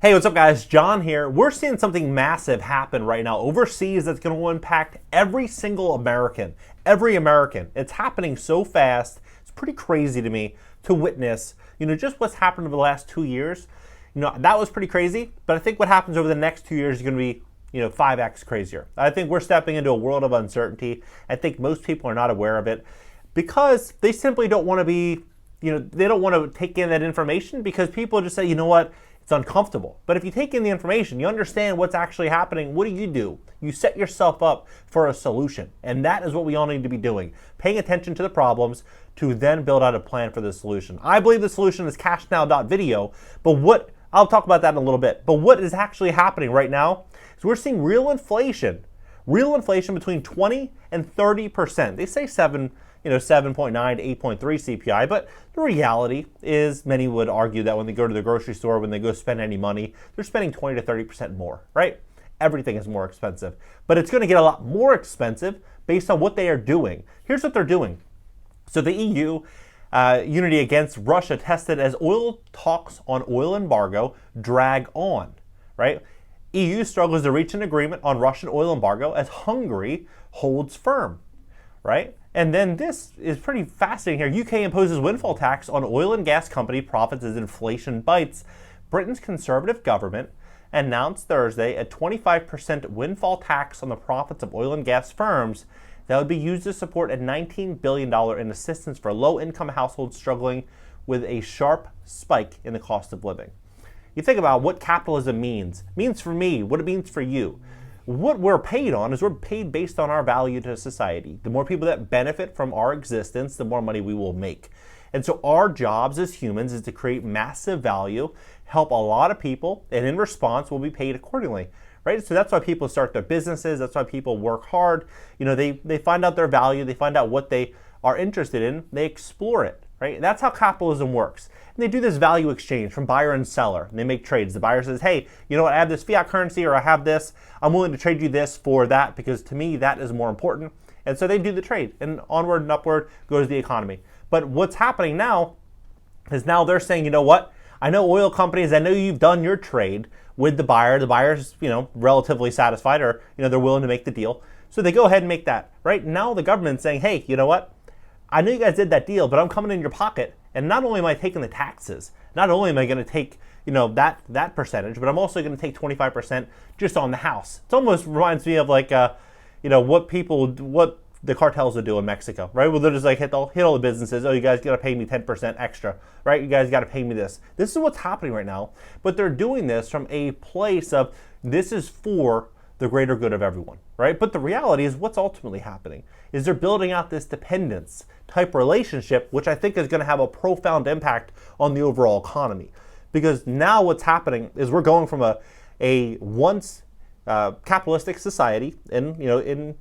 Hey, what's up guys? John here. We're seeing something massive happen right now overseas that's going to impact every single American. Every American. It's happening so fast. It's pretty crazy to me to witness, just what's happened over the last 2 years. That was pretty crazy, but I think what happens over the next 2 years is going to be 5x crazier. I think we're stepping into a world of uncertainty. I think most people are not aware of it because they simply don't want to be, they don't want to take in that information because people just say, you know what? It's uncomfortable. But if you take in the information, you understand what's actually happening, what do? You set yourself up for a solution. And that is what we all need to be doing. Paying attention to the problems to then build out a plan for the solution. I believe the solution is cashnow.video, but I'll talk about that in a little bit. But what is actually happening right now is we're seeing real inflation between 20 and 30%. They say 7.9 to 8.3 CPI, but the reality is many would argue that when they go to the grocery store, when they go spend any money, they're spending 20 to 30% more, right? Everything is more expensive, but it's going to get a lot more expensive based on what they are doing. Here's what they're doing. So the EU, unity against Russia tested as oil talks on oil embargo drag on, right? EU struggles to reach an agreement on Russian oil embargo as Hungary holds firm, right? And then this is pretty fascinating here. UK imposes windfall tax on oil and gas company profits as inflation bites. Britain's Conservative government announced Thursday a 25% windfall tax on the profits of oil and gas firms that would be used to support a $19 billion in assistance for low-income households struggling with a sharp spike in the cost of living. You think about what capitalism means for me, what it means for you. What we're paid on is we're paid based on our value to society. The more people that benefit from our existence, the more money we will make. And so our jobs as humans is to create massive value, help a lot of people, and in response, we'll be paid accordingly, right? So that's why people start their businesses. That's why people work hard. They find out their value. They find out what they are interested in. They explore it, right? That's how capitalism works. And they do this value exchange from buyer and seller. And they make trades. The buyer says, hey, you know what? I have this fiat currency or I have this. I'm willing to trade you this for that because to me, that is more important. And so they do the trade and onward and upward goes the economy. But what's happening now is now they're saying, you know what? I know oil companies, I know you've done your trade with the buyer. The buyer's, relatively satisfied or, they're willing to make the deal. So they go ahead and make that, right? Now the government's saying, hey, you know what? I know you guys did that deal, but I'm coming in your pocket. And not only am I taking the taxes, not only am I going to take, that percentage, but I'm also going to take 25% just on the house. It almost reminds me of like, what the cartels would do in Mexico, right? Well, they're just like hit all the businesses. Oh, you guys got to pay me 10% extra, right? You guys got to pay me this. This is what's happening right now. But they're doing this from a place of this is for the greater good of everyone, right? But the reality is what's ultimately happening is they're building out this dependence type relationship, which I think is going to have a profound impact on the overall economy. Because now what's happening is we're going from a once capitalistic society in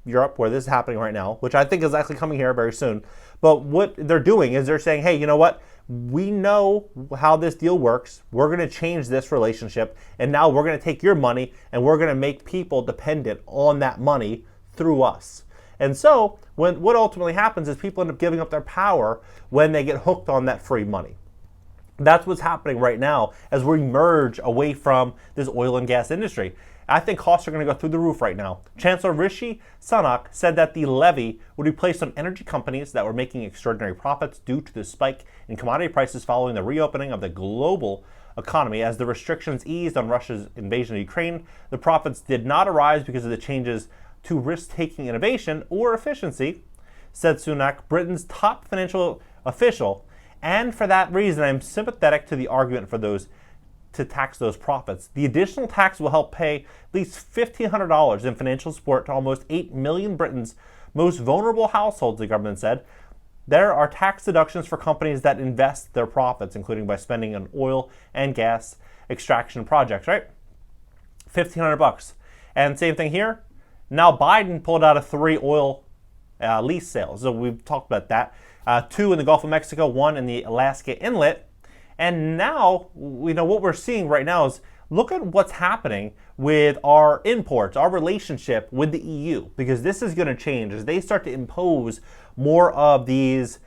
Europe where this is happening right now, which I think is actually coming here very soon. But what they're doing is they're saying, hey, you know what? We know how this deal works. We're going to change this relationship. And now we're going to take your money and we're going to make people dependent on that money through us. And so what ultimately happens is people end up giving up their power when they get hooked on that free money. That's what's happening right now as we merge away from this oil and gas industry. I think costs are going to go through the roof right now. Chancellor Rishi Sunak said that the levy would be placed on energy companies that were making extraordinary profits due to the spike in commodity prices following the reopening of the global economy. As the restrictions eased on Russia's invasion of Ukraine, the profits did not arise because of the changes to risk-taking innovation or efficiency, said Sunak, Britain's top financial official. And for that reason, I'm sympathetic to the argument for those to tax those profits. The additional tax will help pay at least $1,500 in financial support to almost 8 million Britain's most vulnerable households, the government said. There are tax deductions for companies that invest their profits, including by spending on oil and gas extraction projects, right? $1,500. And same thing here. Now Biden pulled out of 3 oil lease sales. So we've talked about that. 2 in the Gulf of Mexico, 1 in the Alaska Inlet. And now, what we're seeing right now is look at what's happening with our imports, our relationship with the EU, because this is going to change as they start to impose more of these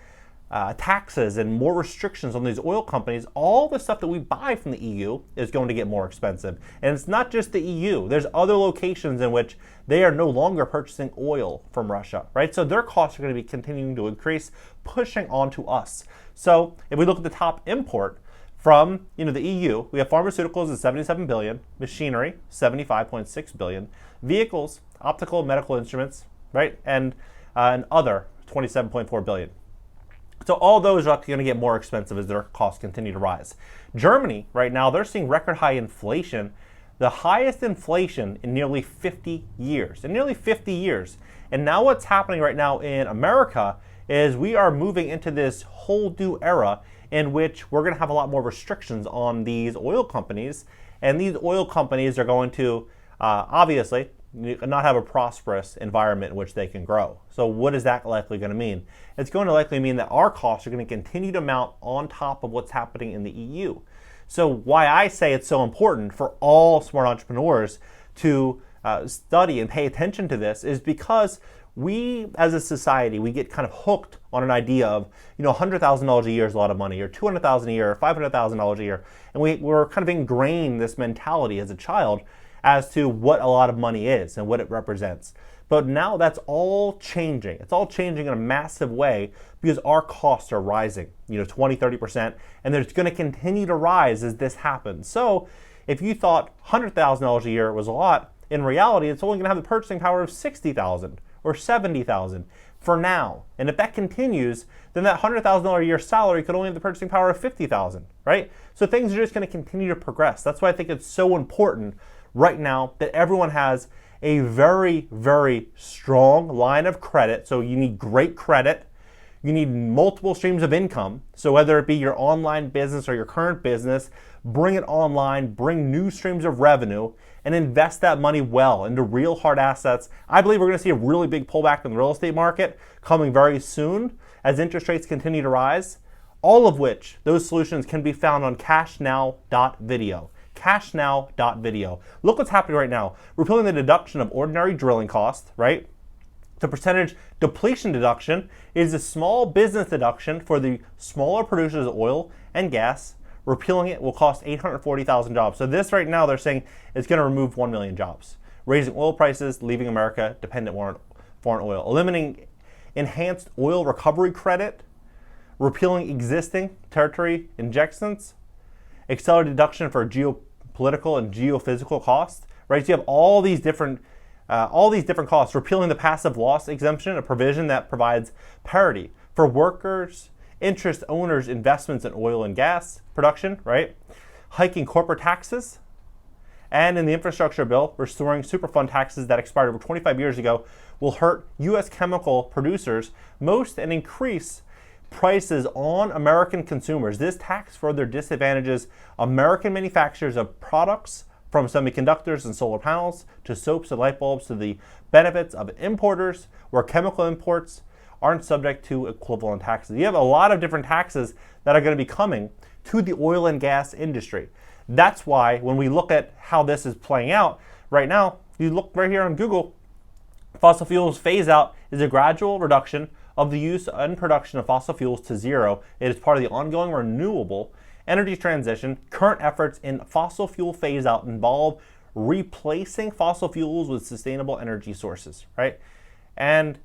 taxes and more restrictions on these oil companies, all the stuff that we buy from the EU is going to get more expensive. And it's not just the EU. There's other locations in which they are no longer purchasing oil from Russia, right? So their costs are going to be continuing to increase, pushing onto us. So if we look at the top import from the EU, we have pharmaceuticals at 77 billion, machinery 75.6 billion, vehicles, optical, medical instruments, right, and other 27.4 billion. So all those are going to get more expensive as their costs continue to rise. Germany, right now, they're seeing record high inflation, the highest inflation in nearly 50 years. And now what's happening right now in America is we are moving into this whole new era in which we're going to have a lot more restrictions on these oil companies. And these oil companies are going to, obviously, not have a prosperous environment in which they can grow. So what is that likely going to mean? It's going to likely mean that our costs are going to continue to mount on top of what's happening in the EU. So why I say it's so important for all smart entrepreneurs to study and pay attention to this is because we, as a society, we get kind of hooked on an idea of, $100,000 a year is a lot of money, or $200,000 a year, or $500,000 a year, and we're kind of ingrained this mentality as a child as to what a lot of money is and what it represents. But now that's all changing. It's all changing in a massive way because our costs are rising, 20, 30%, and they're going to continue to rise as this happens. So if you thought $100,000 a year was a lot, in reality, it's only going to have the purchasing power of $60,000 or $70,000 for now. And if that continues, then that $100,000 a year salary could only have the purchasing power of $50,000, right? So things are just going to continue to progress. That's why I think it's so important right now that everyone has a very, very strong line of credit. So you need great credit. You need multiple streams of income. So whether it be your online business or your current business, bring it online, bring new streams of revenue, and invest that money well into real hard assets. I believe we're going to see a really big pullback in the real estate market coming very soon as interest rates continue to rise, all of which those solutions can be found on cashnow.video. Cashnow.video. Look what's happening right now. Repealing the deduction of ordinary drilling costs, right? The percentage depletion deduction is a small business deduction for the smaller producers of oil and gas. Repealing it will cost 840,000 jobs. So this right now, they're saying it's going to remove 1 million jobs, raising oil prices, leaving America dependent on foreign oil, eliminating enhanced oil recovery credit, repealing existing territory injections, accelerated deduction for geopolitical and geophysical costs, right? So you have all these different costs, repealing the passive loss exemption, a provision that provides parity for workers, interest owners' investments in oil and gas production, right? Hiking corporate taxes, and in the infrastructure bill, restoring Superfund taxes that expired over 25 years ago will hurt U.S. chemical producers most and increase prices on American consumers. This tax further disadvantages American manufacturers of products from semiconductors and solar panels to soaps and light bulbs to the benefits of importers where chemical imports aren't subject to equivalent taxes. You have a lot of different taxes that are going to be coming to the oil and gas industry. That's why when we look at how this is playing out right now, you look right here on Google, fossil fuels phase out is a gradual reduction of the use and production of fossil fuels to zero. It is part of the ongoing renewable energy transition. Current efforts in fossil fuel phase out involve replacing fossil fuels with sustainable energy sources, right? And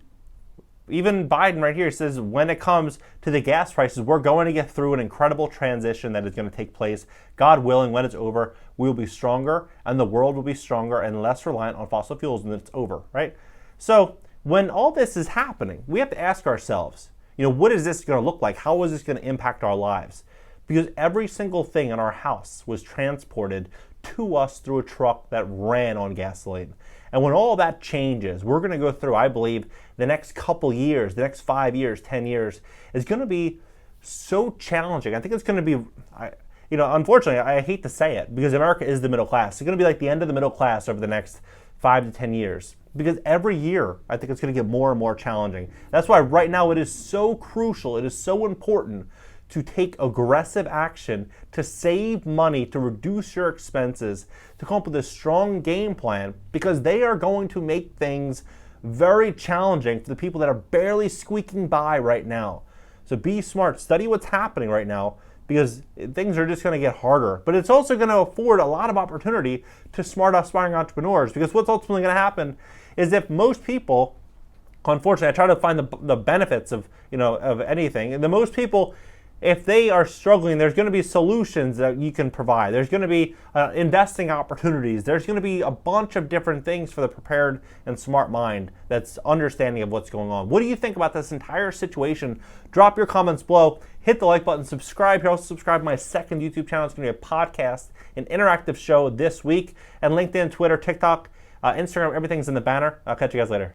even Biden right here says when it comes to the gas prices, we're going to get through an incredible transition that is going to take place. God willing, when it's over, we will be stronger and the world will be stronger and less reliant on fossil fuels when it's over, right? So when all this is happening, we have to ask ourselves, what is this going to look like? How is this going to impact our lives? Because every single thing in our house was transported to us through a truck that ran on gasoline. And when all that changes, we're going to go through, I believe, the next couple years, the next 5 years, 10 years, is going to be so challenging. I think it's going to be, unfortunately, I hate to say it, because America is the middle class. It's going to be like the end of the middle class over the next 5 to 10 years. Because every year, I think it's going to get more and more challenging. That's why right now it is so crucial, it is so important to take aggressive action, to save money, to reduce your expenses, to come up with a strong game plan, because they are going to make things very challenging for the people that are barely squeaking by right now. So be smart, study what's happening right now, because things are just going to get harder. But it's also going to afford a lot of opportunity to smart, aspiring entrepreneurs, because what's ultimately going to happen is if most people, unfortunately, I try to find the benefits of anything, and the most people, if they are struggling, there's going to be solutions that you can provide. There's going to be investing opportunities. There's going to be a bunch of different things for the prepared and smart mind that's understanding of what's going on. What do you think about this entire situation? Drop your comments below. Hit the like button. Subscribe. You also subscribe to my second YouTube channel. It's going to be a podcast, an interactive show this week. And LinkedIn, Twitter, TikTok, Instagram, everything's in the banner. I'll catch you guys later.